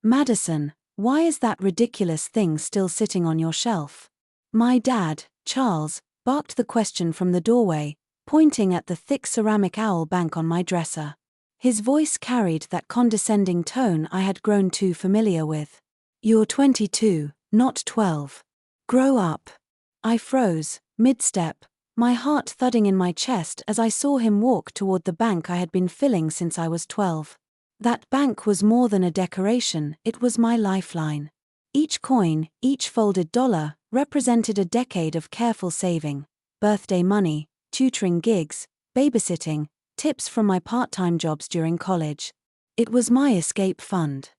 Madison, why is that ridiculous thing still sitting on your shelf? My dad, Charles, barked the question from the doorway, pointing at the thick ceramic owl bank on my dresser. His voice carried that condescending tone I had grown too familiar with. You're 22, not 12. Grow up. I froze, mid-step, my heart thudding in my chest as I saw him walk toward the bank I had been filling since I was 12. That bank was more than a decoration, it was my lifeline. Each coin, each folded dollar, represented a decade of careful saving, birthday money, tutoring gigs, babysitting, tips from my part-time jobs during college. It was my escape fund.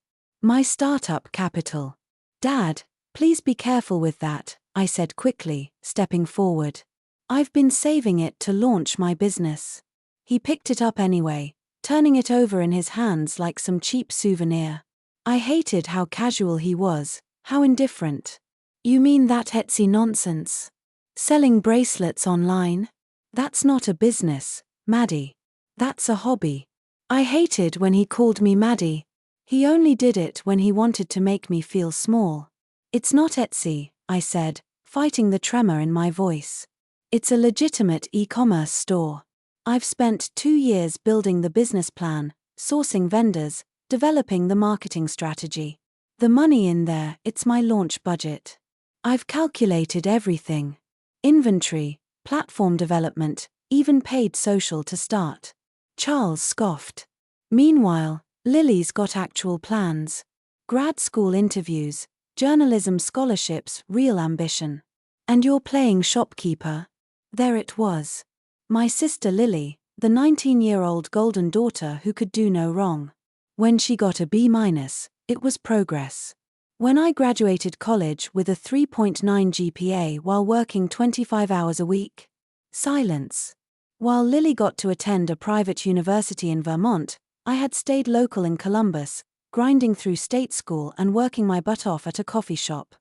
My startup capital. Dad, please be careful with that, I said quickly, stepping forward. I've been saving it to launch my business. He picked it up anyway, turning it over in his hands like some cheap souvenir. I hated how casual he was, how indifferent. You mean that Etsy nonsense? Selling bracelets online? That's not a business, Maddie. That's a hobby. I hated when he called me Maddie. He only did it when he wanted to make me feel small. It's not Etsy, I said, fighting the tremor in my voice. It's a legitimate e-commerce store. I've spent 2 years building the business plan, sourcing vendors, developing the marketing strategy. The money in there, it's my launch budget. I've calculated everything. Inventory, platform development, even paid social to start. Charles scoffed. Meanwhile, Lily's got actual plans. Grad school interviews, journalism scholarships, real ambition. And you're playing shopkeeper? There it was. My sister Lily, the 19-year-old golden daughter who could do no wrong. When she got a B-, it was progress. When I graduated college with a 3.9 GPA while working 25 hours a week. Silence. While Lily got to attend a private university in Vermont, I had stayed local in Columbus, grinding through state school and working my butt off at a coffee shop.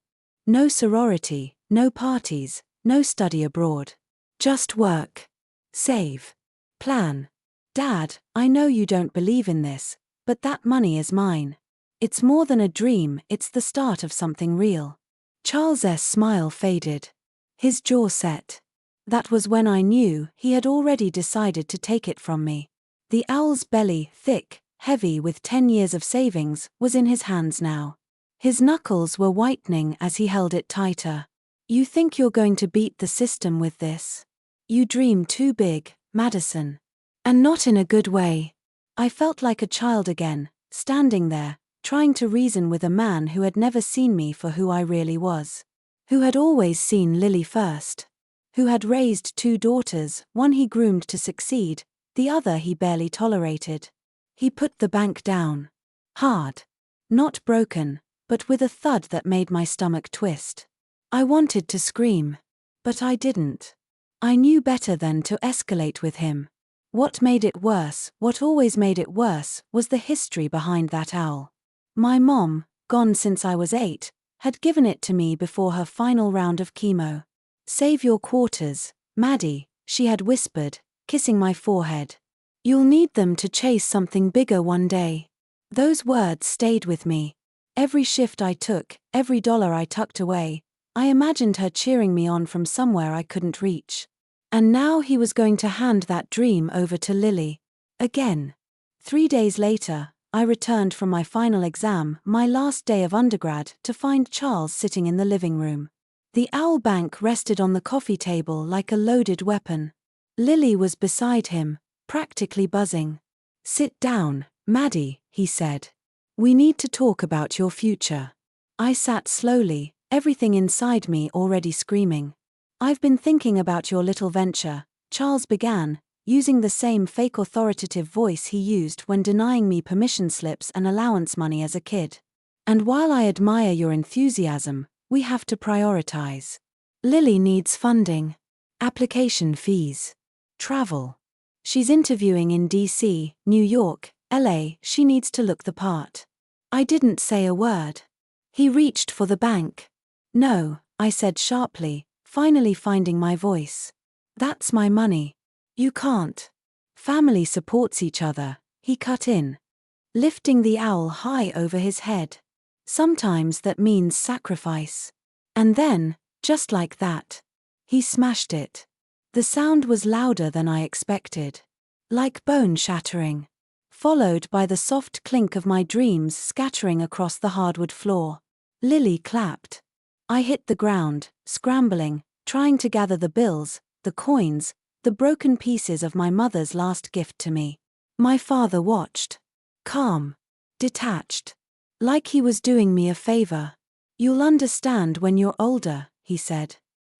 No sorority, no parties, no study abroad. Just work. Save. Plan. Dad, I know you don't believe in this, but that money is mine. It's more than a dream, it's the start of something real. Charles's smile faded. His jaw set. That was when I knew he had already decided to take it from me. The owl's belly, thick, heavy with 10 years of savings, was in his hands now. His knuckles were whitening as he held it tighter. You think you're going to beat the system with this? You dream too big, Madison. And not in a good way. I felt like a child again, standing there, trying to reason with a man who had never seen me for who I really was. Who had always seen Lily first. Who had raised 2 daughters, one he groomed to succeed, the other he barely tolerated. He put the bank down. Hard. Not broken, but with a thud that made my stomach twist. I wanted to scream. But I didn't. I knew better than to escalate with him. What made it worse, what always made it worse, was the history behind that owl. My mom, gone since I was 8, had given it to me before her final round of chemo. Save your quarters, Maddie, she had whispered, kissing my forehead. You'll need them to chase something bigger one day. Those words stayed with me. Every shift I took, every dollar I tucked away, I imagined her cheering me on from somewhere I couldn't reach. And now he was going to hand that dream over to Lily. Again. 3 days later, I returned from my final exam, my last day of undergrad, to find Charles sitting in the living room. The owl bank rested on the coffee table like a loaded weapon. Lily was beside him, practically buzzing. Sit down, Maddie, he said. We need to talk about your future. I sat slowly, everything inside me already screaming. I've been thinking about your little venture, Charles began, using the same fake authoritative voice he used when denying me permission slips and allowance money as a kid. And while I admire your enthusiasm, we have to prioritize. Lily needs funding. Application fees. Travel. She's interviewing in DC, New York, LA, she needs to look the part. I didn't say a word. He reached for the bank. No, I said sharply, finally finding my voice. That's my money. You can't. Family supports each other, he cut in. Lifting the owl high over his head. Sometimes that means sacrifice. And then, just like that, he smashed it. The sound was louder than I expected. Like bone shattering. Followed by the soft clink of my dreams scattering across the hardwood floor. Lily clapped. I hit the ground, scrambling, trying to gather the bills, the coins, the broken pieces of my mother's last gift to me. My father watched. Calm. Detached. Like he was doing me a favor. "You'll understand when you're older," he said.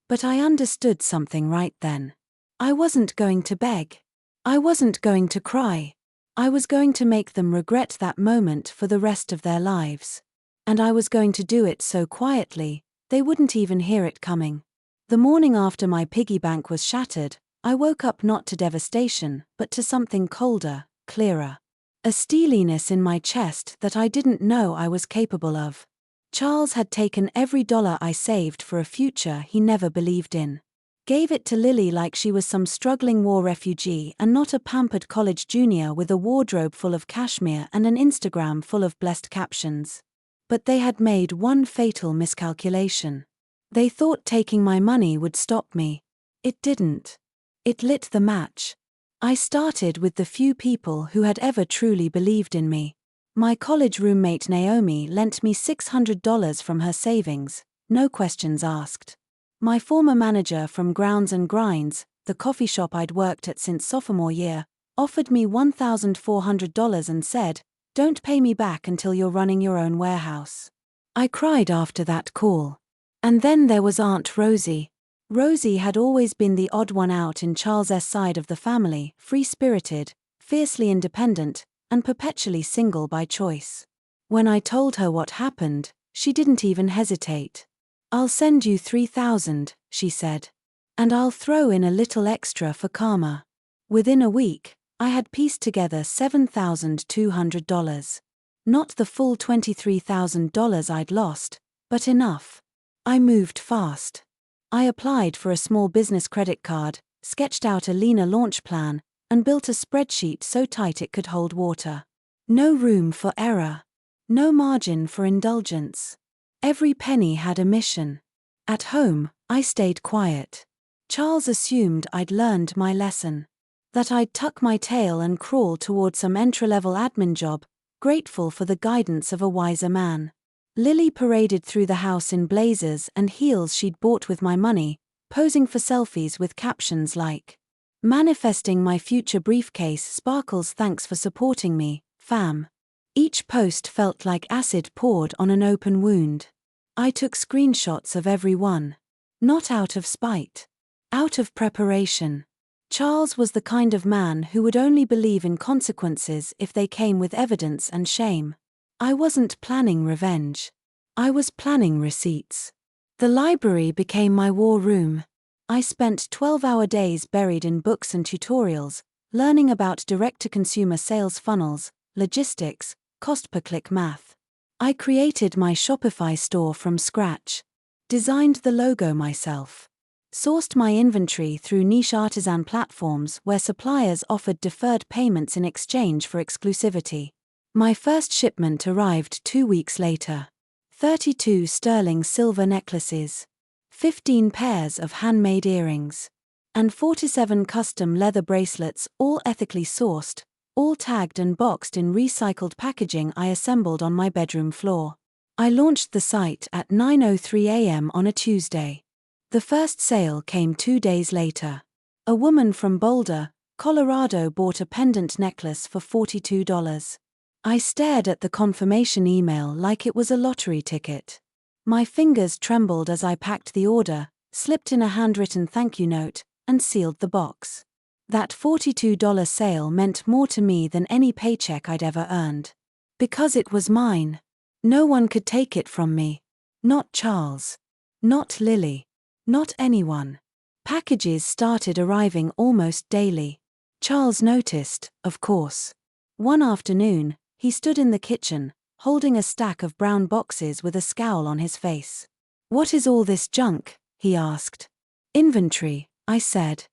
But I understood something right then. I wasn't going to beg. I wasn't going to cry. I was going to make them regret that moment for the rest of their lives. And I was going to do it so quietly, they wouldn't even hear it coming. The morning after my piggy bank was shattered, I woke up not to devastation, but to something colder, clearer. A steeliness in my chest that I didn't know I was capable of. Charles had taken every dollar I saved for a future he never believed in. Gave it to Lily like she was some struggling war refugee and not a pampered college junior with a wardrobe full of cashmere and an Instagram full of blessed captions. But they had made one fatal miscalculation. They thought taking my money would stop me. It didn't. It lit the match. I started with the few people who had ever truly believed in me. My college roommate Naomi lent me $600 from her savings, no questions asked. My former manager from Grounds and Grinds, the coffee shop I'd worked at since sophomore year, offered me $1,400 and said, "Don't pay me back until you're running your own warehouse." I cried after that call. And then there was Aunt Rosie. Rosie had always been the odd one out in Charles's side of the family, free-spirited, fiercely independent, and perpetually single by choice. When I told her what happened, she didn't even hesitate. "I'll send you $3,000, she said. "And I'll throw in a little extra for karma." Within a week, I had pieced together $7,200. Not the full $23,000 I'd lost, but enough. I moved fast. I applied for a small business credit card, sketched out a leaner launch plan, and built a spreadsheet so tight it could hold water. No room for error. No margin for indulgence. Every penny had a mission. At home, I stayed quiet. Charles assumed I'd learned my lesson. That I'd tuck my tail and crawl toward some entry-level admin job, grateful for the guidance of a wiser man. Lily paraded through the house in blazers and heels she'd bought with my money, posing for selfies with captions like, "Manifesting my future briefcase sparkles, thanks for supporting me, fam." Each post felt like acid poured on an open wound. I took screenshots of every one. Not out of spite. Out of preparation. Charles was the kind of man who would only believe in consequences if they came with evidence and shame. I wasn't planning revenge. I was planning receipts. The library became my war room. I spent 12-hour days buried in books and tutorials, learning about direct-to-consumer sales funnels, logistics, cost-per-click math. I created my Shopify store from scratch. Designed the logo myself. Sourced my inventory through niche artisan platforms where suppliers offered deferred payments in exchange for exclusivity. My first shipment arrived 2 weeks later. 32 sterling silver necklaces. 15 pairs of handmade earrings. And 47 custom leather bracelets, all ethically sourced, all tagged and boxed in recycled packaging I assembled on my bedroom floor. I launched the site at 9:03 a.m. on a Tuesday. The first sale came 2 days later. A woman from Boulder, Colorado bought a pendant necklace for $42. I stared at the confirmation email like it was a lottery ticket. My fingers trembled as I packed the order, slipped in a handwritten thank you note, and sealed the box. That $42 sale meant more to me than any paycheck I'd ever earned. Because it was mine. No one could take it from me. Not Charles. Not Lily. Not anyone. Packages started arriving almost daily. Charles noticed, of course. One afternoon, he stood in the kitchen, holding a stack of brown boxes with a scowl on his face. "What is all this junk?" he asked. "Inventory," I said.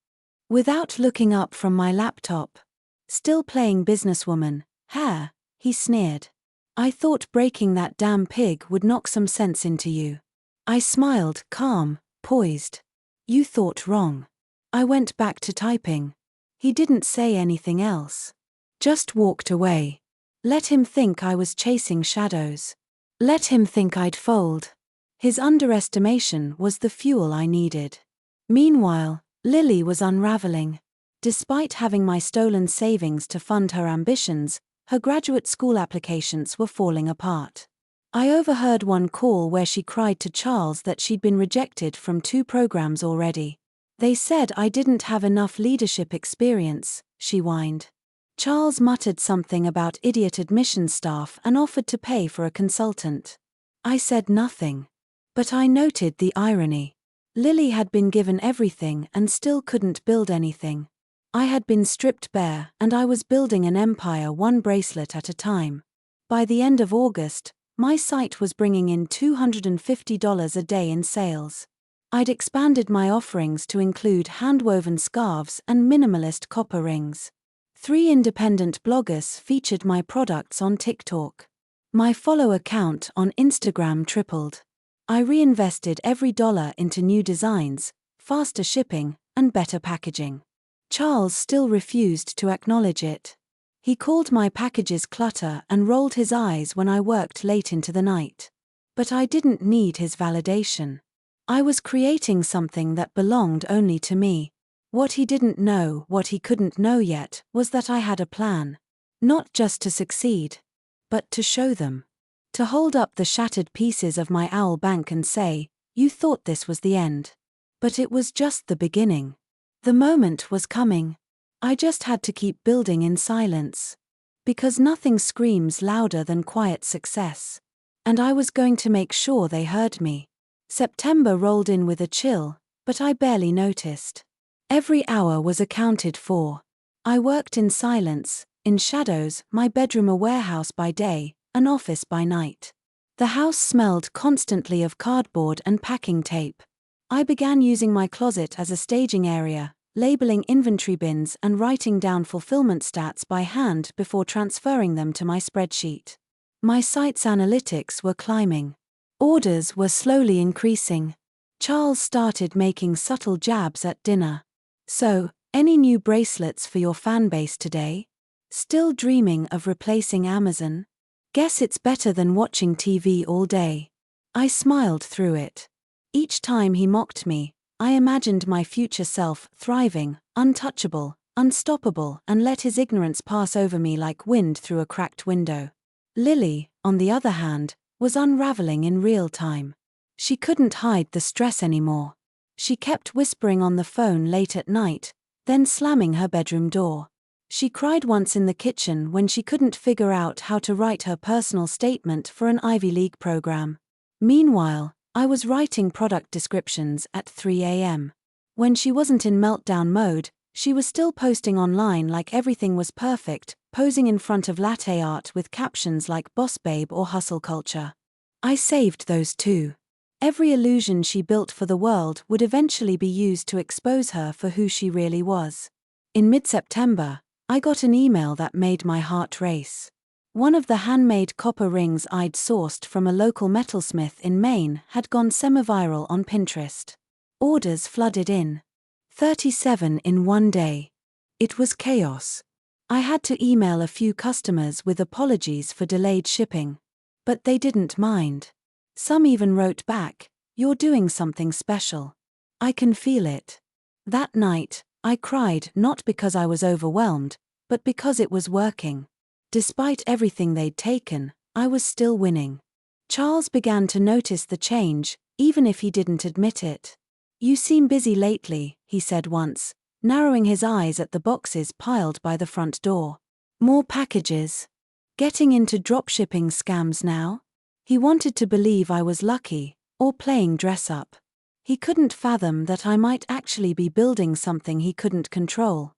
Without looking up from my laptop. "Still playing businesswoman, huh?" he sneered. I thought breaking that damn pig would knock some sense into you. I smiled, calm, poised. You thought wrong. I went back to typing. He didn't say anything else. Just walked away. Let him think I was chasing shadows. Let him think I'd fold. His underestimation was the fuel I needed. Meanwhile, Lily was unraveling. Despite having my stolen savings to fund her ambitions, her graduate school applications were falling apart. I overheard one call where she cried to Charles that she'd been rejected from 2 programs already. They said I didn't have enough leadership experience, she whined. Charles muttered something about idiot admissions staff and offered to pay for a consultant. I said nothing. But I noted the irony. Lily had been given everything and still couldn't build anything. I had been stripped bare, and I was building an empire one bracelet at a time. By the end of August, my site was bringing in $250 a day in sales. I'd expanded my offerings to include hand-woven scarves and minimalist copper rings. 3 independent bloggers featured my products on TikTok. My follower count on Instagram tripled. I reinvested every dollar into new designs, faster shipping, and better packaging. Charles still refused to acknowledge it. He called my packages clutter and rolled his eyes when I worked late into the night. But I didn't need his validation. I was creating something that belonged only to me. What he didn't know, what he couldn't know yet, was that I had a plan. Not just to succeed, but to show them. To hold up the shattered pieces of my owl bank and say, "You thought this was the end." But it was just the beginning. The moment was coming. I just had to keep building in silence. Because nothing screams louder than quiet success. And I was going to make sure they heard me. September rolled in with a chill, but I barely noticed. Every hour was accounted for. I worked in silence, in shadows, my bedroom a warehouse by day, an office by night. The house smelled constantly of cardboard and packing tape. I began using my closet as a staging area, labeling inventory bins and writing down fulfillment stats by hand before transferring them to my spreadsheet. My site's analytics were climbing. Orders were slowly increasing. Charles started making subtle jabs at dinner. "So, any new bracelets for your fanbase today? Still dreaming of replacing Amazon? Guess it's better than watching TV all day." I smiled through it. Each time he mocked me, I imagined my future self thriving, untouchable, unstoppable, and let his ignorance pass over me like wind through a cracked window. Lily, on the other hand, was unraveling in real time. She couldn't hide the stress anymore. She kept whispering on the phone late at night, then slamming her bedroom door. She cried once in the kitchen when she couldn't figure out how to write her personal statement for an Ivy League program. Meanwhile, I was writing product descriptions at 3 a.m. When she wasn't in meltdown mode, she was still posting online like everything was perfect, posing in front of latte art with captions like "Boss Babe" or "Hustle Culture." I saved those too. Every illusion she built for the world would eventually be used to expose her for who she really was. In mid-September, I got an email that made my heart race. One of the handmade copper rings I'd sourced from a local metalsmith in Maine had gone semi-viral on Pinterest. Orders flooded in. 37 in one day. It was chaos. I had to email a few customers with apologies for delayed shipping. But they didn't mind. Some even wrote back, "You're doing something special. I can feel it." That night, I cried not because I was overwhelmed, but because it was working. Despite everything they'd taken, I was still winning. Charles began to notice the change, even if he didn't admit it. "You seem busy lately," he said once, narrowing his eyes at the boxes piled by the front door. "More packages? Getting into dropshipping scams now?" He wanted to believe I was lucky, or playing dress-up. He couldn't fathom that I might actually be building something he couldn't control.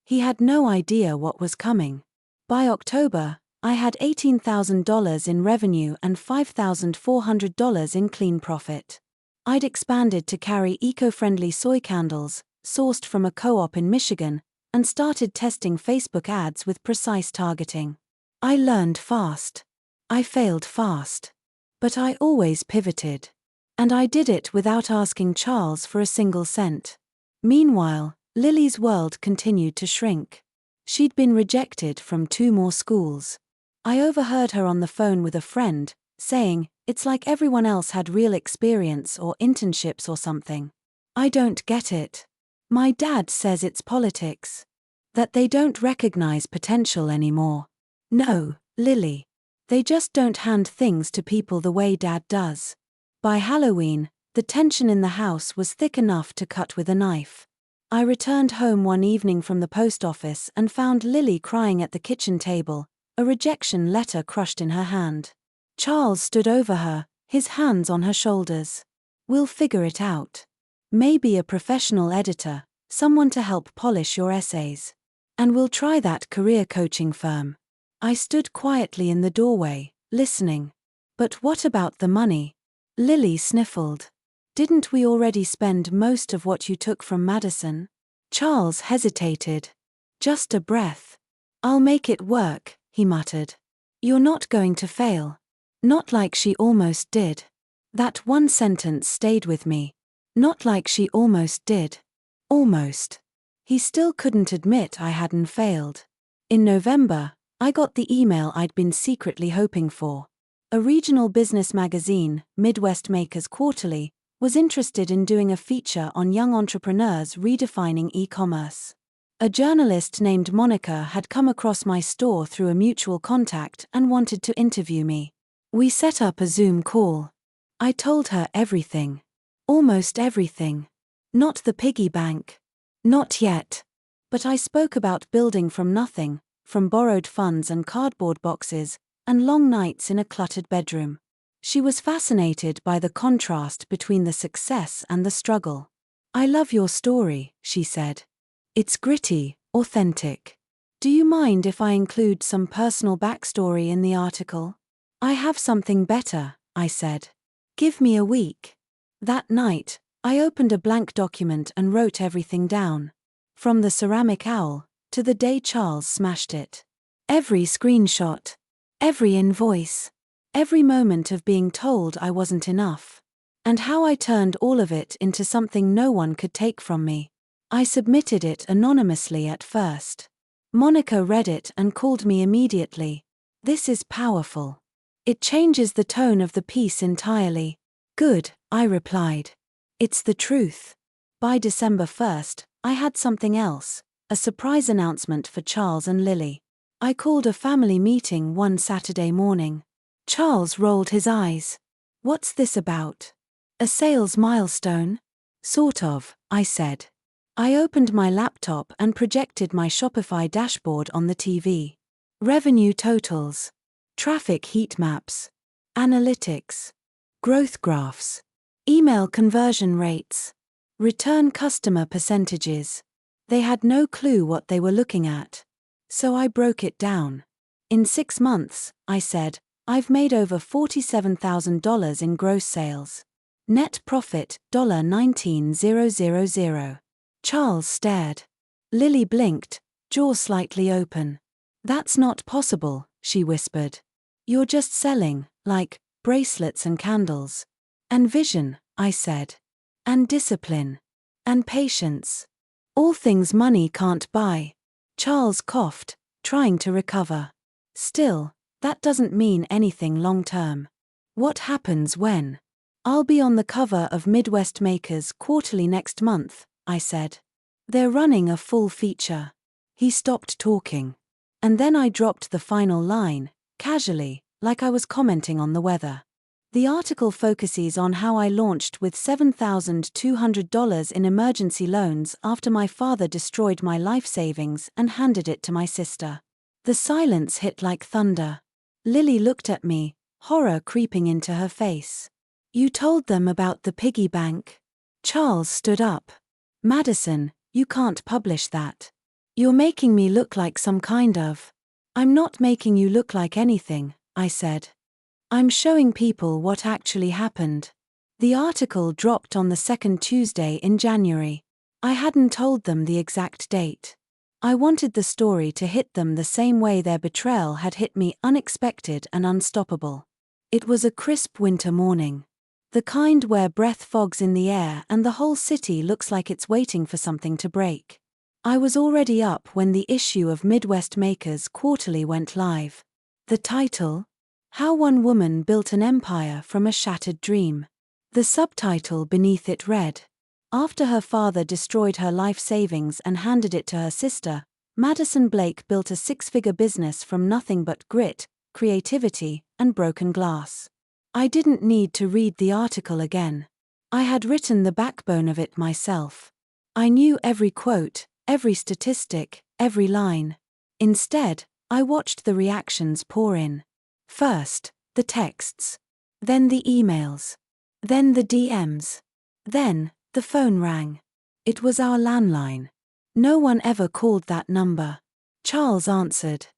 He had no idea what was coming. By October, I had $18,000 in revenue and $5,400 in clean profit. I'd expanded to carry eco-friendly soy candles, sourced from a co-op in Michigan, and started testing Facebook ads with precise targeting. I learned fast. I failed fast. But I always pivoted. And I did it without asking Charles for a single cent. Meanwhile, Lily's world continued to shrink. She'd been rejected from 2 more schools. I overheard her on the phone with a friend, saying, "It's like everyone else had real experience or internships or something. I don't get it. My dad says it's politics. That they don't recognize potential anymore." No, Lily. They just don't hand things to people the way Dad does. By Halloween, the tension in the house was thick enough to cut with a knife. I returned home one evening from the post office and found Lily crying at the kitchen table, a rejection letter crushed in her hand. Charles stood over her, his hands on her shoulders. "We'll figure it out. Maybe a professional editor, someone to help polish your essays. And we'll try that career coaching firm." I stood quietly in the doorway, listening. "But what about the money?" Lily sniffled. "Didn't we already spend most of what you took from Madison?" Charles hesitated. "Just a breath. I'll make it work," he muttered. "You're not going to fail." Not like she almost did. That one sentence stayed with me. Not like she almost did. Almost. He still couldn't admit I hadn't failed. In November, I got the email I'd been secretly hoping for. A regional business magazine, Midwest Makers Quarterly, was interested in doing a feature on young entrepreneurs redefining e-commerce. A journalist named Monica had come across my store through a mutual contact and wanted to interview me. We set up a Zoom call. I told her everything. Almost everything. Not the piggy bank. Not yet. But I spoke about building from nothing, from borrowed funds and cardboard boxes, and long nights in a cluttered bedroom. She was fascinated by the contrast between the success and the struggle. "I love your story," she said. "It's gritty, authentic. Do you mind if I include some personal backstory in the article?" "I have something better," I said. "Give me a week." That night, I opened a blank document and wrote everything down. From the ceramic owl, to the day Charles smashed it. Every screenshot. Every invoice. Every moment of being told I wasn't enough. And how I turned all of it into something no one could take from me. I submitted it anonymously at first. Monica read it and called me immediately. "This is powerful. It changes the tone of the piece entirely." "Good," I replied. "It's the truth." By December 1st, I had something else. A surprise announcement for Charles and Lily. I called a family meeting one Saturday morning. Charles rolled his eyes. "What's this about? A sales milestone?" "Sort of," I said. I opened my laptop and projected my Shopify dashboard on the TV. Revenue totals. Traffic heat maps. Analytics. Growth graphs. Email conversion rates. Return customer percentages. They had no clue what they were looking at. So I broke it down. "In 6 months," I said, "I've made over $47,000 in gross sales. Net profit, $19,000. Charles stared. Lily blinked, jaw slightly open. "That's not possible," she whispered. "You're just selling, like, bracelets and candles." "And vision," I said. "And discipline. And patience. All things money can't buy." Charles coughed, trying to recover. "Still, that doesn't mean anything long-term. What happens when?" "I'll be on the cover of Midwest Makers Quarterly next month," I said. "They're running a full feature." He stopped talking. And then I dropped the final line, casually, like I was commenting on the weather. The article focuses on how I launched with $7,200 in emergency loans after my father destroyed my life savings and handed it to my sister. The silence hit like thunder. Lily looked at me, horror creeping into her face. "You told them about the piggy bank?" Charles stood up. "Madison, you can't publish that. You're making me look like some kind of—" "I'm not making you look like anything," I said. "I'm showing people what actually happened." The article dropped on the second Tuesday in January. I hadn't told them the exact date. I wanted the story to hit them the same way their betrayal had hit me, unexpected and unstoppable. It was a crisp winter morning. The kind where breath fogs in the air and the whole city looks like it's waiting for something to break. I was already up when the issue of Midwest Makers Quarterly went live. The title? How One Woman Built an Empire from a Shattered Dream. The subtitle beneath it read, after her father destroyed her life savings and handed it to her sister, Madison Blake built a six-figure business from nothing but grit, creativity, and broken glass. I didn't need to read the article again. I had written the backbone of it myself. I knew every quote, every statistic, every line. Instead, I watched the reactions pour in. First, the texts. Then the emails. Then the DMs. Then, the phone rang. It was our landline. No one ever called that number. Charles answered.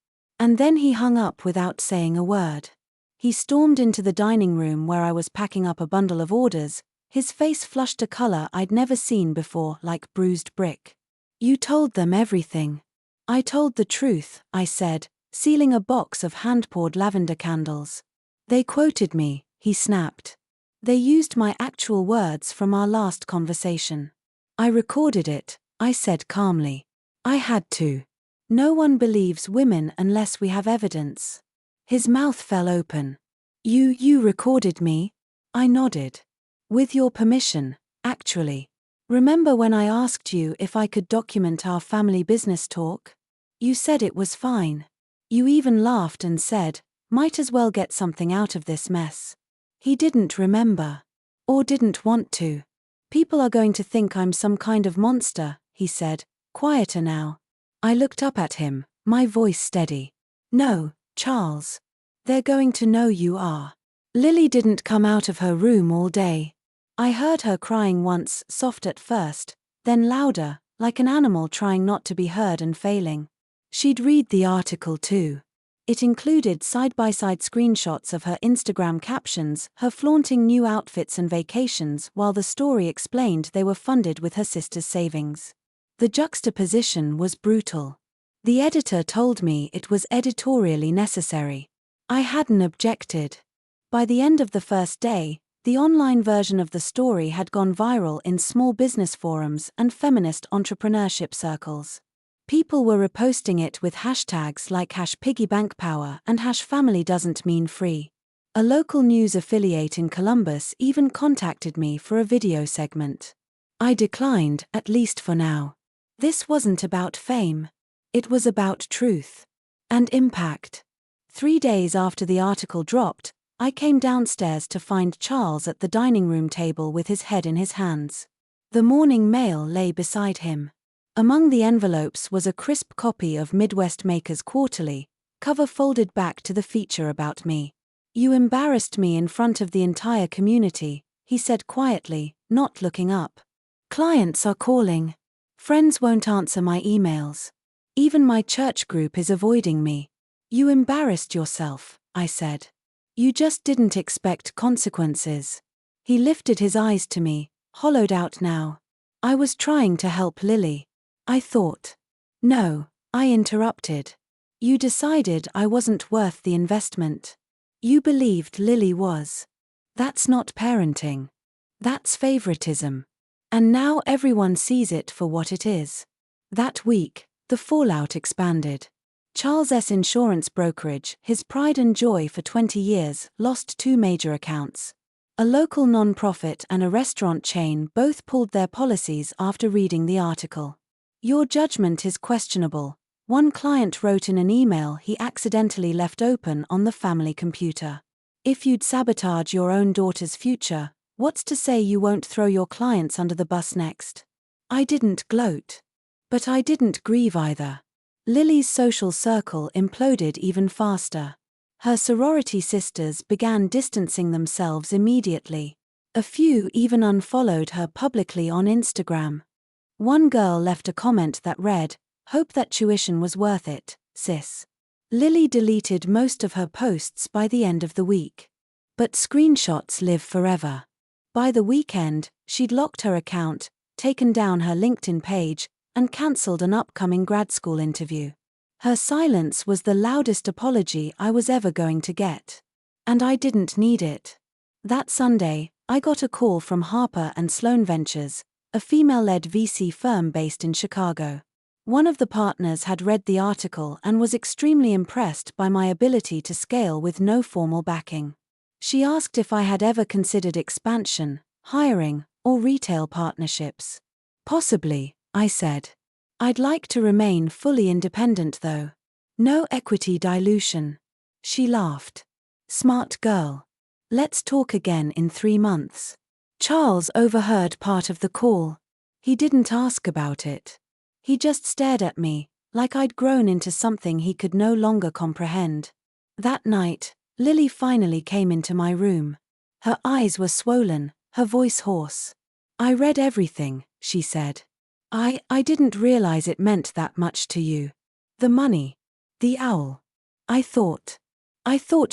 And then he hung up without saying a word. He stormed into the dining room where I was packing up a bundle of orders, his face flushed a color I'd never seen before, like bruised brick. You told them everything. I told the truth, I said, sealing a box of hand-poured lavender candles. They quoted me, he snapped. They used my actual words from our last conversation. I recorded it, I said calmly. I had to. No one believes women unless we have evidence. His mouth fell open. You recorded me? I nodded. With your permission, actually. Remember when I asked you if I could document our family business talk? You said it was fine. You even laughed and said, might as well get something out of this mess. He didn't remember. Or didn't want to. People are going to think I'm some kind of monster, he said, quieter now. I looked up at him, my voice steady. No, Charles. They're going to know you are. Lily didn't come out of her room all day. I heard her crying once, soft at first, then louder, like an animal trying not to be heard and failing. She'd read the article too. It included side-by-side screenshots of her Instagram captions, her flaunting new outfits and vacations, while the story explained they were funded with her sister's savings. The juxtaposition was brutal. The editor told me it was editorially necessary. I hadn't objected. By the end of the first day, the online version of the story had gone viral in small business forums and feminist entrepreneurship circles. People were reposting it with hashtags like #PiggyBankPower and #FamilyDoesn'tMeanFree. A local news affiliate in Columbus even contacted me for a video segment. I declined, at least for now. This wasn't about fame. It was about truth. And impact. 3 days after the article dropped, I came downstairs to find Charles at the dining room table with his head in his hands. The morning mail lay beside him. Among the envelopes was a crisp copy of Midwest Makers Quarterly, cover folded back to the feature about me. You embarrassed me in front of the entire community, he said quietly, not looking up. Clients are calling. Friends won't answer my emails. Even my church group is avoiding me. You embarrassed yourself, I said. You just didn't expect consequences. He lifted his eyes to me, hollowed out now. I was trying to help Lily. I thought. No, I interrupted. You decided I wasn't worth the investment. You believed Lily was. That's not parenting. That's favoritism. And now everyone sees it for what it is. That week, the fallout expanded. Charles' insurance brokerage, his pride and joy for 20 years, lost 2 major accounts. A local non-profit and a restaurant chain both pulled their policies after reading the article. Your judgment is questionable, one client wrote in an email he accidentally left open on the family computer. If you'd sabotage your own daughter's future, what's to say you won't throw your clients under the bus next? I didn't gloat. But I didn't grieve either. Lily's social circle imploded even faster. Her sorority sisters began distancing themselves immediately. A few even unfollowed her publicly on Instagram. One girl left a comment that read, "Hope that tuition was worth it, sis." Lily deleted most of her posts by the end of the week. But screenshots live forever. By the weekend, she'd locked her account, taken down her LinkedIn page, and cancelled an upcoming grad school interview. Her silence was the loudest apology I was ever going to get. And I didn't need it. That Sunday, I got a call from Harper & Sloan Ventures, a female-led VC firm based in Chicago. One of the partners had read the article and was extremely impressed by my ability to scale with no formal backing. She asked if I had ever considered expansion, hiring, or retail partnerships. Possibly, I said. I'd like to remain fully independent though. No equity dilution. She laughed. Smart girl. Let's talk again in 3 months. Charles overheard part of the call. He didn't ask about it. He just stared at me, like I'd grown into something he could no longer comprehend. That night, Lily finally came into my room. Her eyes were swollen, her voice hoarse. I read everything, she said. I didn't realize it meant that much to you. The money. The owl. I thought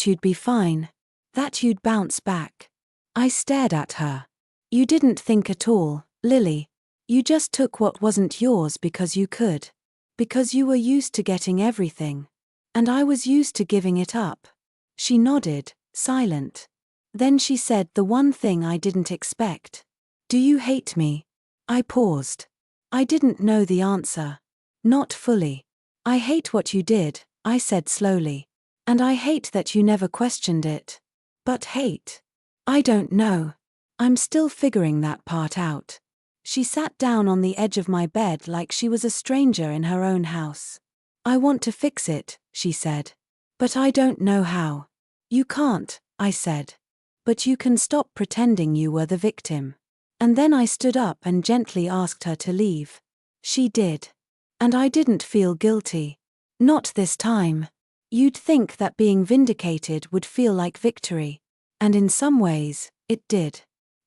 you'd be fine. That you'd bounce back. I stared at her. You didn't think at all, Lily. You just took what wasn't yours because you could. Because you were used to getting everything. And I was used to giving it up. She nodded, silent. Then she said the one thing I didn't expect. Do you hate me? I paused. I didn't know the answer. Not fully. I hate what you did, I said slowly. And I hate that you never questioned it. But hate? I don't know. I'm still figuring that part out. She sat down on the edge of my bed like she was a stranger in her own house. I want to fix it, she said. But I don't know how. You can't, I said. But you can stop pretending you were the victim. And then I stood up and gently asked her to leave. She did. And I didn't feel guilty. Not this time. You'd think that being vindicated would feel like victory. And in some ways, it did.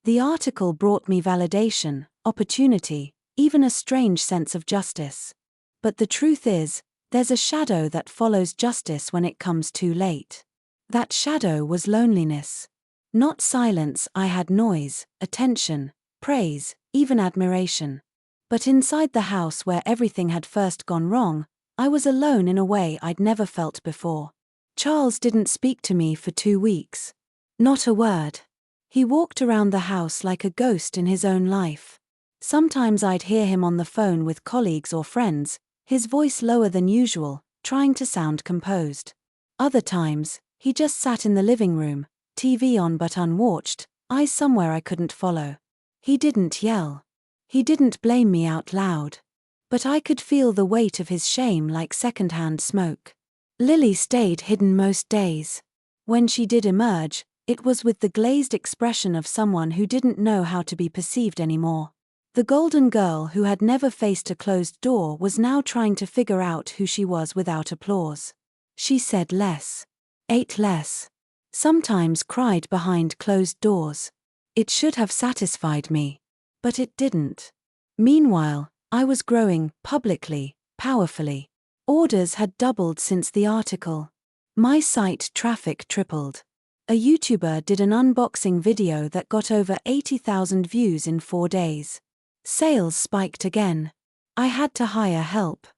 The article brought me validation, opportunity, even a strange sense of justice. But the truth is, there's a shadow that follows justice when it comes too late. That shadow was loneliness. Not silence. I had noise, attention, praise, even admiration. But inside the house where everything had first gone wrong, I was alone in a way I'd never felt before. Charles didn't speak to me for 2 weeks. Not a word. He walked around the house like a ghost in his own life. Sometimes I'd hear him on the phone with colleagues or friends, his voice lower than usual, trying to sound composed. Other times, he just sat in the living room, TV on but unwatched, eyes somewhere I couldn't follow. He didn't yell. He didn't blame me out loud. But I could feel the weight of his shame like secondhand smoke. Lily stayed hidden most days. When she did emerge, it was with the glazed expression of someone who didn't know how to be perceived anymore. The golden girl who had never faced a closed door was now trying to figure out who she was without applause. She said less. Ate less. Sometimes cried behind closed doors. It should have satisfied me. But it didn't. Meanwhile, I was growing, publicly, powerfully. Orders had doubled since the article. My site traffic tripled. A YouTuber did an unboxing video that got over 80,000 views in 4 days. Sales spiked again. I had to hire help.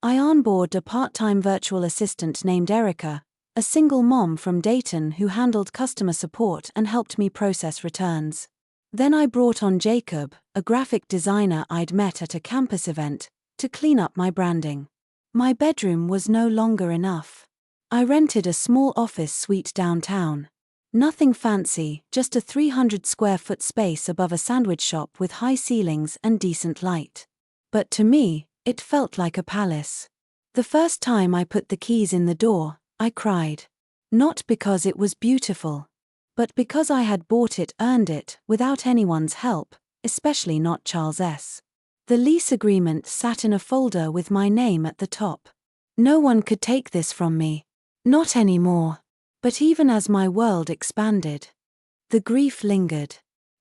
I onboarded a part-time virtual assistant named Erica, a single mom from Dayton who handled customer support and helped me process returns. Then I brought on Jacob, a graphic designer I'd met at a campus event, to clean up my branding. My bedroom was no longer enough. I rented a small office suite downtown. Nothing fancy, just a 300 square foot space above a sandwich shop with high ceilings and decent light. But to me, it felt like a palace. The first time I put the keys in the door, I cried. Not because it was beautiful. But because I had bought it, earned it, without anyone's help, especially not Charles S. The lease agreement sat in a folder with my name at the top. No one could take this from me. Not anymore. But even as my world expanded, the grief lingered.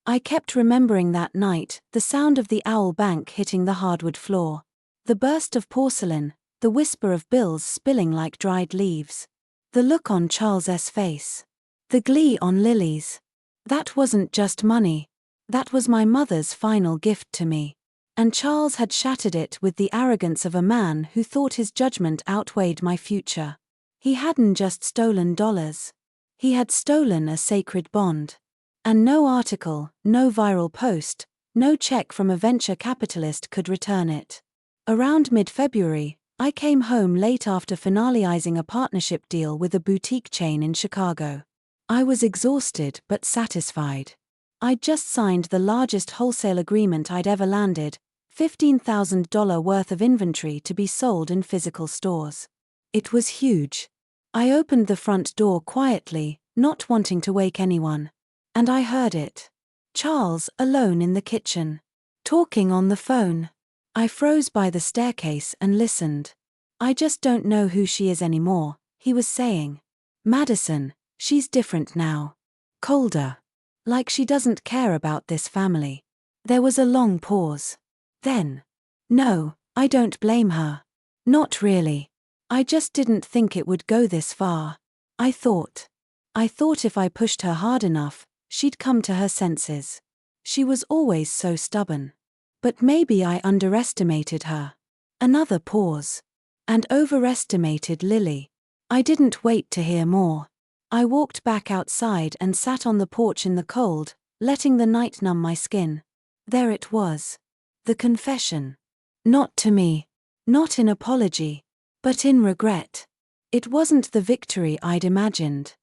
I kept remembering that night, the sound of the Owl Bank hitting the hardwood floor. The burst of porcelain, the whisper of bills spilling like dried leaves. The look on Charles' face. The glee on Lily's. That wasn't just money. That was my mother's final gift to me. And Charles had shattered it with the arrogance of a man who thought his judgment outweighed my future. He hadn't just stolen dollars. He had stolen a sacred bond. And no article, no viral post, no check from a venture capitalist could return it. Around mid-February, I came home late after finalizing a partnership deal with a boutique chain in Chicago. I was exhausted but satisfied. I'd just signed the largest wholesale agreement I'd ever landed, $15,000 worth of inventory to be sold in physical stores. It was huge. I opened the front door quietly, not wanting to wake anyone. And I heard it. Charles, alone in the kitchen. Talking on the phone. I froze by the staircase and listened. I just don't know who she is anymore, he was saying. Madison, she's different now. Colder. Like she doesn't care about this family. There was a long pause. Then. No, I don't blame her. Not really. I just didn't think it would go this far. I thought if I pushed her hard enough, she'd come to her senses. She was always so stubborn. But maybe I underestimated her. Another pause. And overestimated Lily. I didn't wait to hear more. I walked back outside and sat on the porch in the cold, letting the night numb my skin. There it was. The confession. Not to me. Not in apology. But in regret. It wasn't the victory I'd imagined.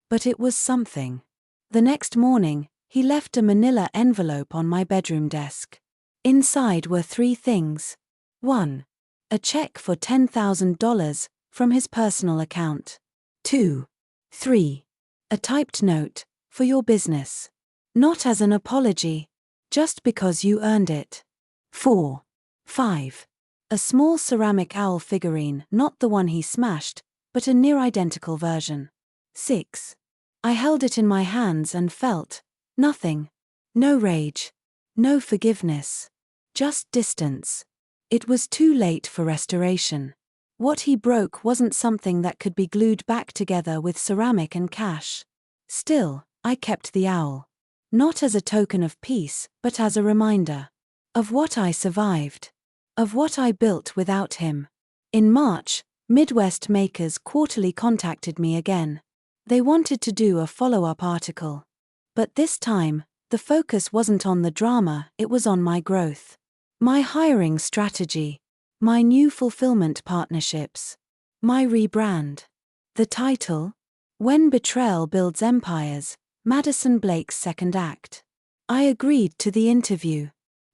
But it was something. The next morning, he left a manila envelope on my bedroom desk. Inside were 3 things. 1. A check for $10,000 from his personal account. 2. 3. A typed note, for your business. Not as an apology. Just because you earned it. 4. 5. A small ceramic owl figurine, not the one he smashed, but a near-identical version. 6. I held it in my hands and felt nothing. No rage. No forgiveness. Just distance. It was too late for restoration. What he broke wasn't something that could be glued back together with ceramic and cash. Still, I kept the owl. Not as a token of peace, but as a reminder. Of what I survived. Of what I built without him. In March, Midwest Makers Quarterly contacted me again. They wanted to do a follow-up article. But this time, the focus wasn't on the drama, it was on my growth. My hiring strategy. My new fulfillment partnerships. My rebrand. The title? When Betrayal Builds Empires, Madison Blake's Second Act. I agreed to the interview.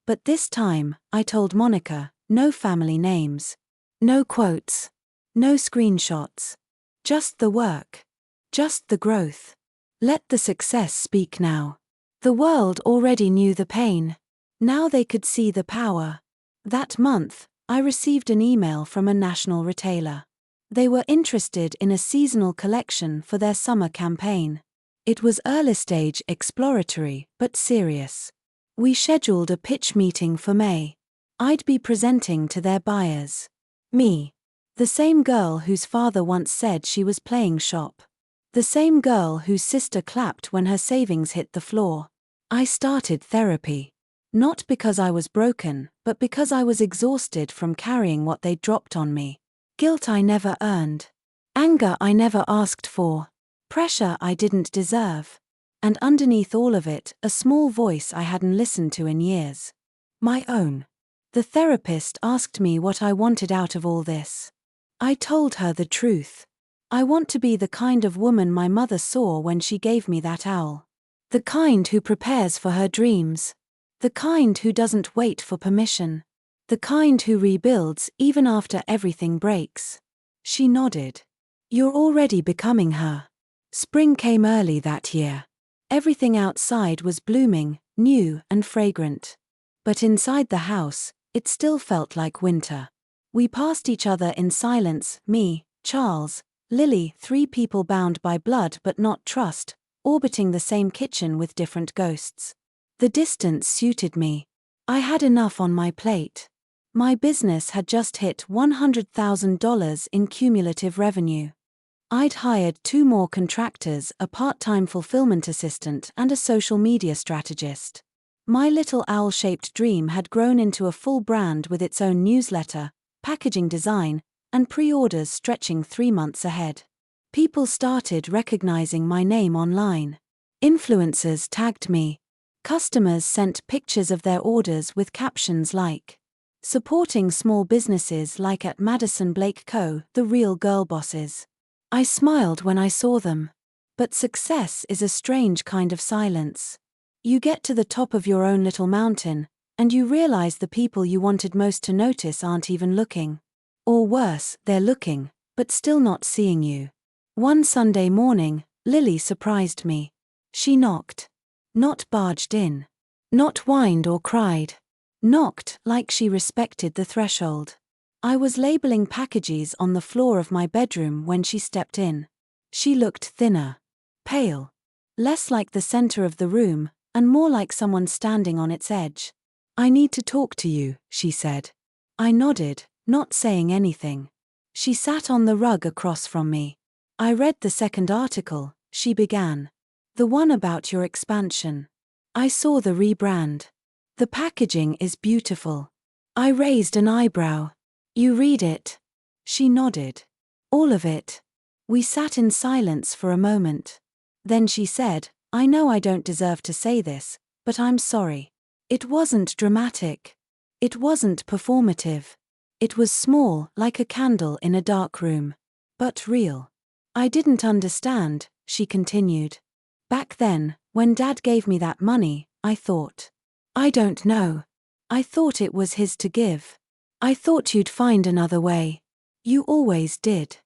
But this time, I told Monica, no family names. No quotes. No screenshots. Just the work. Just the growth. Let the success speak now. The world already knew the pain. Now they could see the power. That month, I received an email from a national retailer. They were interested in a seasonal collection for their summer campaign. It was early-stage exploratory, but serious. We scheduled a pitch meeting for May. I'd be presenting to their buyers. Me. The same girl whose father once said she was playing shop. The same girl whose sister clapped when her savings hit the floor. I started therapy. Not because I was broken, but because I was exhausted from carrying what they dropped on me. Guilt I never earned. Anger I never asked for. Pressure I didn't deserve. And underneath all of it, a small voice I hadn't listened to in years. My own. The therapist asked me what I wanted out of all this. I told her the truth. I want to be the kind of woman my mother saw when she gave me that owl. The kind who prepares for her dreams. The kind who doesn't wait for permission. The kind who rebuilds even after everything breaks. She nodded. You're already becoming her. Spring came early that year. Everything outside was blooming, new and fragrant. But inside the house, it still felt like winter. We passed each other in silence, me, Charles, Lily, 3 people bound by blood but not trust, orbiting the same kitchen with different ghosts. The distance suited me. I had enough on my plate. My business had just hit $100,000 in cumulative revenue. I'd hired 2 more contractors, a part-time fulfillment assistant and a social media strategist. My little owl-shaped dream had grown into a full brand with its own newsletter, packaging design, and pre-orders stretching 3 months ahead. People started recognizing my name online. Influencers tagged me. Customers sent pictures of their orders with captions like, "Supporting small businesses like at Madison Blake Co., the real girl bosses." I smiled when I saw them. But success is a strange kind of silence. You get to the top of your own little mountain, and you realize the people you wanted most to notice aren't even looking. Or worse, they're looking, but still not seeing you. One Sunday morning, Lily surprised me. She knocked. Not barged in. Not whined or cried. Knocked like she respected the threshold. I was labeling packages on the floor of my bedroom when she stepped in. She looked thinner. Pale. Less like the center of the room, and more like someone standing on its edge. "I need to talk to you," she said. I nodded, not saying anything. She sat on the rug across from me. "I read the second article," she began. "The one about your expansion. I saw the rebrand. The packaging is beautiful." I raised an eyebrow. "You read it?" She nodded. "All of it." We sat in silence for a moment. Then she said, "I know I don't deserve to say this, but I'm sorry. It wasn't dramatic. It wasn't performative. It was small, like a candle in a dark room. But real." "I didn't understand," she continued. "Back then, when Dad gave me that money, I thought. I don't know. I thought it was his to give. I thought you'd find another way. You always did."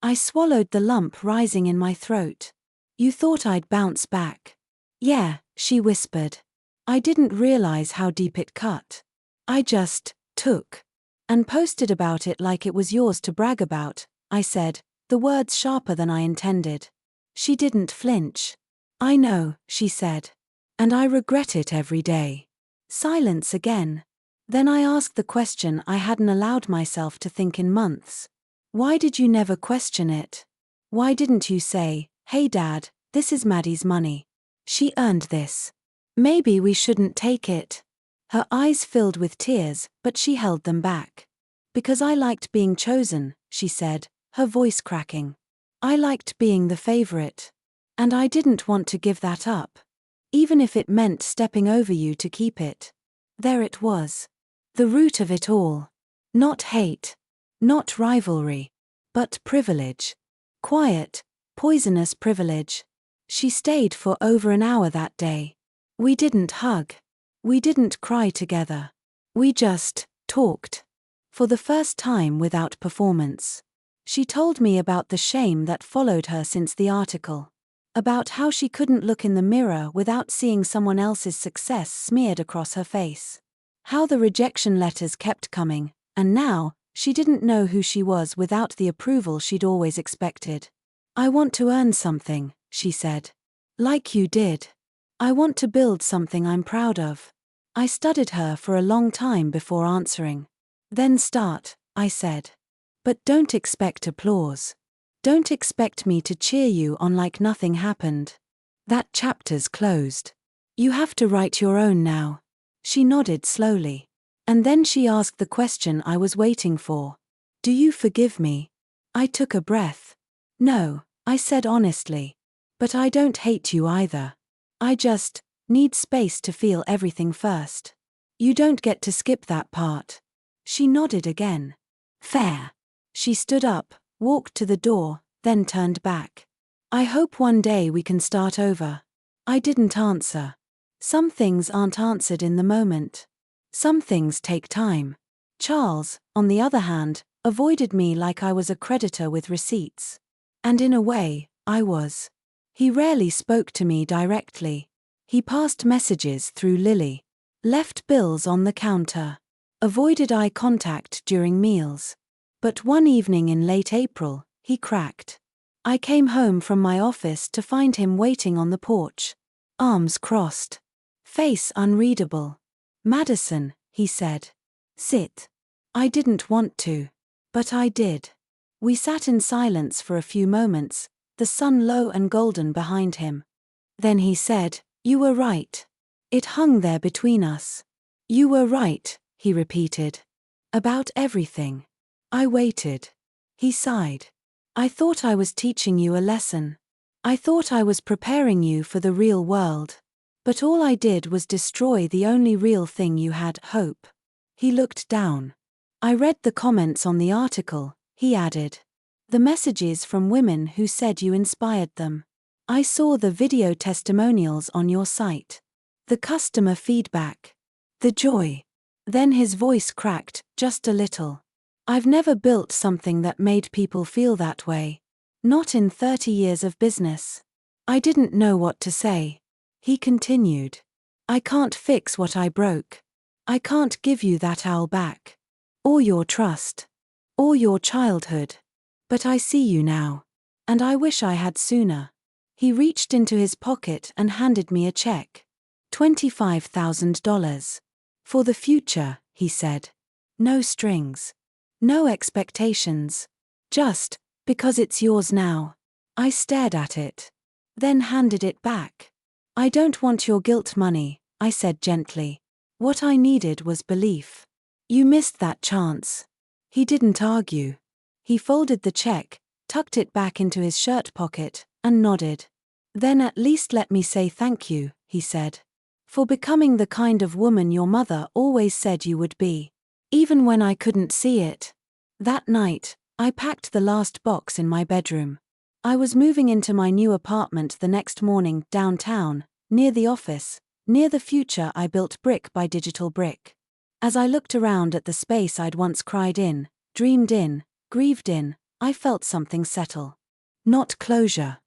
I swallowed the lump rising in my throat. "You thought I'd bounce back." "Yeah," she whispered. "I didn't realize how deep it cut. I just took and posted about it like it was yours to brag about," I said, the words sharper than I intended. She didn't flinch. "I know," she said. "And I regret it every day." Silence again. Then I asked the question I hadn't allowed myself to think in months. "Why did you never question it? Why didn't you say, 'Hey Dad, this is Maddie's money. She earned this. Maybe we shouldn't take it'?" Her eyes filled with tears, but she held them back. "Because I liked being chosen," she said, her voice cracking. "I liked being the favorite. And I didn't want to give that up. Even if it meant stepping over you to keep it." There it was. The root of it all. Not hate. Not rivalry. But privilege. Quiet, poisonous privilege. She stayed for over an hour that day. We didn't hug. We didn't cry together. We just talked. For the first time without performance. She told me about the shame that followed her since the article. About how she couldn't look in the mirror without seeing someone else's success smeared across her face. How the rejection letters kept coming, and now, she didn't know who she was without the approval she'd always expected. "I want to earn something," she said. "Like you did. I want to build something I'm proud of." I studied her for a long time before answering. "Then start," I said. "But don't expect applause. Don't expect me to cheer you on like nothing happened. That chapter's closed. You have to write your own now." She nodded slowly. And then she asked the question I was waiting for. "Do you forgive me?" I took a breath. "No," I said honestly. "But I don't hate you either. I just need space to feel everything first. You don't get to skip that part." She nodded again. "Fair." She stood up, walked to the door, then turned back. "I hope one day we can start over." I didn't answer. Some things aren't answered in the moment. Some things take time. Charles, on the other hand, avoided me like I was a creditor with receipts. And in a way, I was. He rarely spoke to me directly. He passed messages through Lily. Left bills on the counter. Avoided eye contact during meals. But one evening in late April, he cracked. I came home from my office to find him waiting on the porch. Arms crossed. Face unreadable. "Madison," he said. "Sit." I didn't want to. But I did. We sat in silence for a few moments, the sun low and golden behind him. Then he said, "You were right. It hung there between us. You were right, he repeated. About everything. I waited. He sighed. I thought I was teaching you a lesson. I thought I was preparing you for the real world. But all I did was destroy the only real thing you had, hope. He looked down. I read the comments on the article, he added. The messages from women who said you inspired them. I saw the video testimonials on your site. The customer feedback. The joy. Then his voice cracked, just a little. I've never built something that made people feel that way. Not in 30 years of business. I didn't know what to say. He continued. I can't fix what I broke. I can't give you that owl back. Or your trust. Or your childhood. But I see you now. And I wish I had sooner. He reached into his pocket and handed me a check. $25,000. For the future, he said. No strings. No expectations. Just, because it's yours now. I stared at it. Then handed it back. I don't want your guilt money, I said gently. What I needed was belief. You missed that chance. He didn't argue. He folded the check, tucked it back into his shirt pocket, and nodded. Then at least let me say thank you, he said. For becoming the kind of woman your mother always said you would be. Even when I couldn't see it. That night, I packed the last box in my bedroom. I was moving into my new apartment the next morning downtown, near the office, near the future I built brick by digital brick. As I looked around at the space I'd once cried in, dreamed in, grieved in, I felt something settle. Not closure.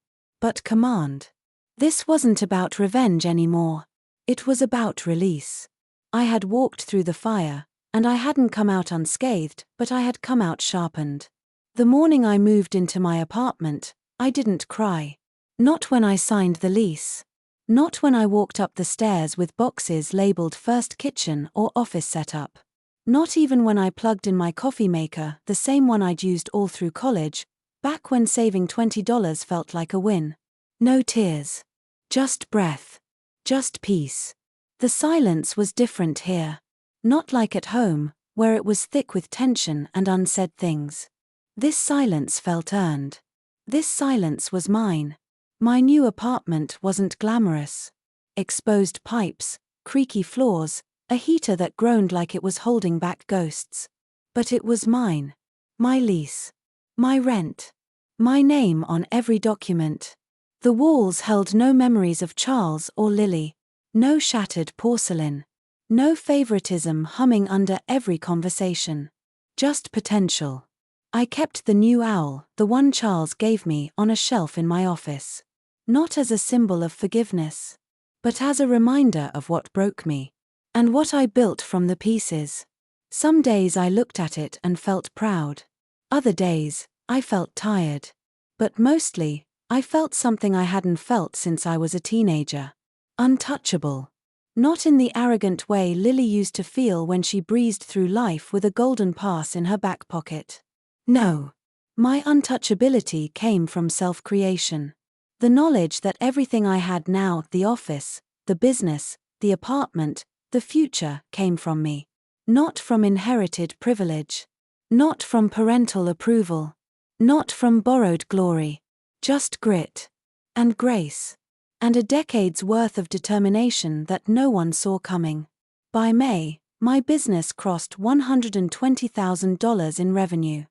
But command. This wasn't about revenge anymore. It was about release. I had walked through the fire, and I hadn't come out unscathed, but I had come out sharpened. The morning I moved into my apartment, I didn't cry. Not when I signed the lease. Not when I walked up the stairs with boxes labeled first kitchen or office setup. Not even when I plugged in my coffee maker, the same one I'd used all through college, back when saving $20 felt like a win. No tears. Just breath. Just peace. The silence was different here. Not like at home, where it was thick with tension and unsaid things. This silence felt earned. This silence was mine. My new apartment wasn't glamorous. Exposed pipes, creaky floors, a heater that groaned like it was holding back ghosts. But it was mine. My lease. My rent. My name on every document. The walls held no memories of Charles or Lily. No shattered porcelain. No favoritism humming under every conversation. Just potential. I kept the new owl, the one Charles gave me, on a shelf in my office. Not as a symbol of forgiveness. But as a reminder of what broke me. And what I built from the pieces. Some days I looked at it and felt proud. Other days, I felt tired. But mostly, I felt something I hadn't felt since I was a teenager. Untouchable. Not in the arrogant way Lily used to feel when she breezed through life with a golden pass in her back pocket. No. My untouchability came from self-creation. The knowledge that everything I had now, the office, the business, the apartment, the future, came from me. Not from inherited privilege. Not from parental approval. Not from borrowed glory. Just grit. And grace. And a decade's worth of determination that no one saw coming. By May, my business crossed $120,000 in revenue.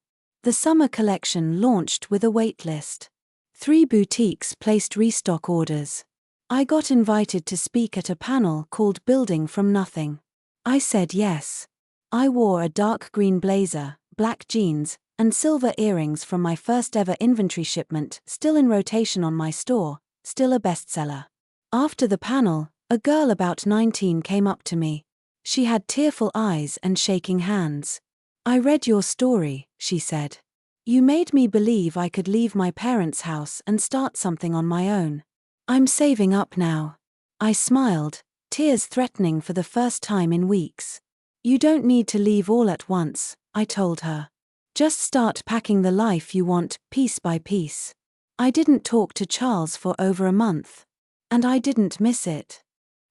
The summer collection launched with a wait list. 3 boutiques placed restock orders. I got invited to speak at a panel called Building from Nothing. I said yes. I wore a dark green blazer, black jeans, and silver earrings from my first ever inventory shipment, still in rotation on my store, still a bestseller. After the panel, a girl about 19 came up to me. She had tearful eyes and shaking hands. I read your story, she said. You made me believe I could leave my parents' house and start something on my own. I'm saving up now. I smiled, tears threatening for the first time in weeks. You don't need to leave all at once, I told her. Just start packing the life you want, piece by piece. I didn't talk to Charles for over a month. And I didn't miss it.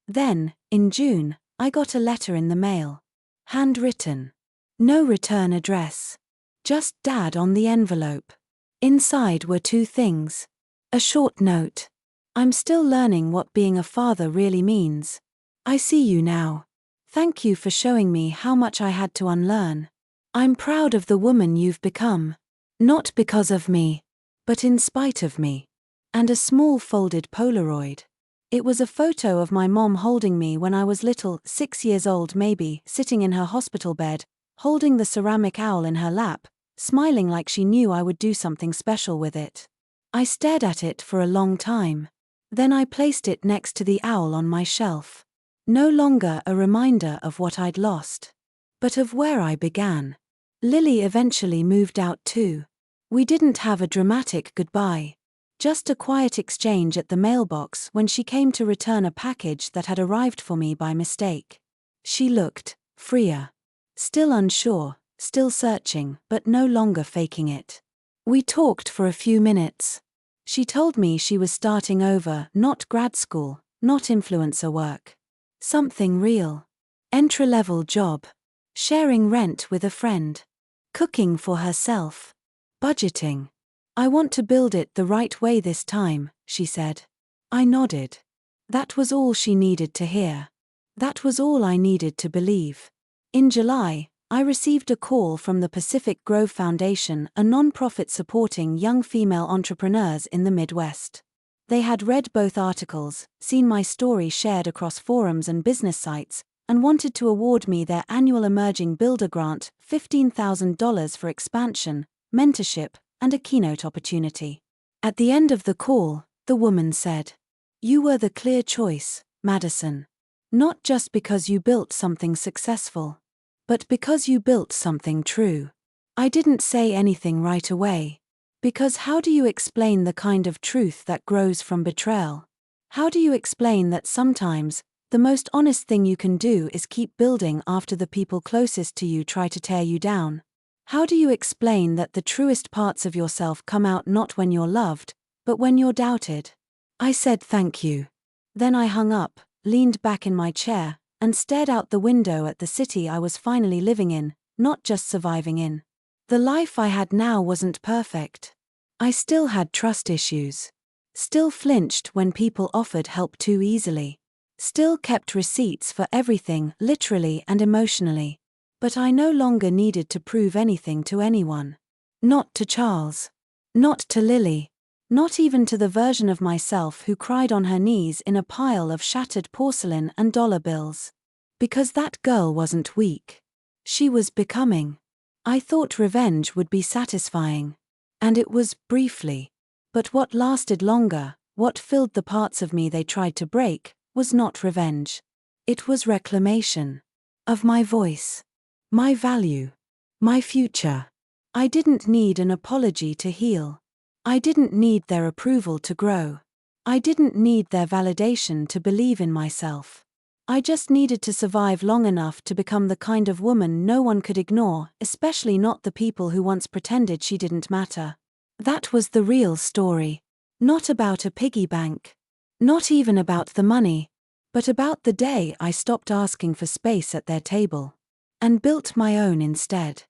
Then, in June, I got a letter in the mail. Handwritten. No return address. Just Dad on the envelope. Inside were two things. A short note. I'm still learning what being a father really means. I see you now. Thank you for showing me how much I had to unlearn. I'm proud of the woman you've become. Not because of me, but in spite of me. And a small folded Polaroid. It was a photo of my mom holding me when I was little, 6 years old maybe, sitting in her hospital bed, holding the ceramic owl in her lap, smiling like she knew I would do something special with it. I stared at it for a long time. Then I placed it next to the owl on my shelf. No longer a reminder of what I'd lost, but of where I began. Lily eventually moved out too. We didn't have a dramatic goodbye. Just a quiet exchange at the mailbox when she came to return a package that had arrived for me by mistake. She looked freer. Still unsure, still searching, but no longer faking it. We talked for a few minutes. She told me she was starting over, not grad school, not influencer work. Something real. Entry-level job. Sharing rent with a friend. Cooking for herself. Budgeting. I want to build it the right way this time, she said. I nodded. That was all she needed to hear. That was all I needed to believe. In July, I received a call from the Pacific Grove Foundation, a non-profit supporting young female entrepreneurs in the Midwest. They had read both articles, seen my story shared across forums and business sites, and wanted to award me their annual Emerging Builder Grant, $15,000 for expansion, mentorship, and a keynote opportunity. At the end of the call, the woman said, "You were the clear choice, Madison. Not just because you built something successful, but because you built something true." I didn't say anything right away. Because how do you explain the kind of truth that grows from betrayal? How do you explain that sometimes, the most honest thing you can do is keep building after the people closest to you try to tear you down? How do you explain that the truest parts of yourself come out not when you're loved, but when you're doubted? I said thank you. Then I hung up, leaned back in my chair, and stared out the window at the city I was finally living in, not just surviving in. The life I had now wasn't perfect. I still had trust issues. Still flinched when people offered help too easily. Still kept receipts for everything, literally and emotionally. But I no longer needed to prove anything to anyone. Not to Charles. Not to Lily. Not even to the version of myself who cried on her knees in a pile of shattered porcelain and dollar bills. Because that girl wasn't weak. She was becoming. I thought revenge would be satisfying. And it was, briefly. But what lasted longer, what filled the parts of me they tried to break, was not revenge. It was reclamation. Of my voice. My value. My future. I didn't need an apology to heal. I didn't need their approval to grow. I didn't need their validation to believe in myself. I just needed to survive long enough to become the kind of woman no one could ignore, especially not the people who once pretended she didn't matter. That was the real story. Not about a piggy bank. Not even about the money. But about the day I stopped asking for space at their table. And built my own instead.